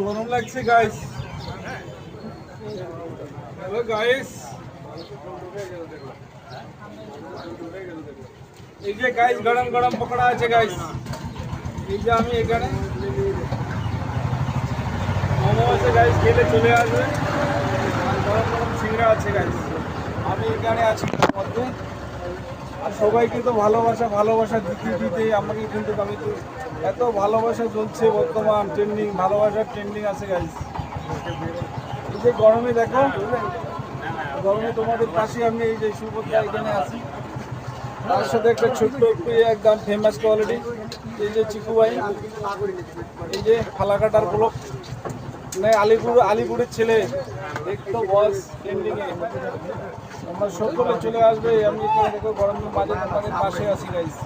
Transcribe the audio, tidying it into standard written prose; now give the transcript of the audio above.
গরম লাগছে guys. Hello guys, এই যে গাইস গরম গরম পকোড়া আছে গাইস। এই যে আমি এখানে মোমো আছে গাইস, খেলে চলে আসবে। আর গরম গরম সিঙ্গারা আছে গাইস। আমি এখানে আছি মধ্যে। আর সবাইকে তো ভালোবাসা দিতে দিতে আমাকে কিন্তু আমি তো এত ভালোবাসা চলছে বর্তমান ট্রেন্ডিং, ভালোবাসার ট্রেন্ডিং আছে গাইস। এই যে গরমে দেখো, গরমে তোমাদের পাশে আমি এই যে সুভদ্রা এখানে আছি, তার সাথে একটা ছোট্ট একটু একদম ফেমাস কোয়ালিটি এই যে চিকু ভাই, এই যে ফালাকাটার ব্লক, মানে আলিপুরের ছেলে, দেখতো বস ট্রেন্ডিংয়ে। আমরা সকলে চলে আসবে। আমি এখানে দেখো গরমের মাঝে তোমাদের পাশে আছি গাইস।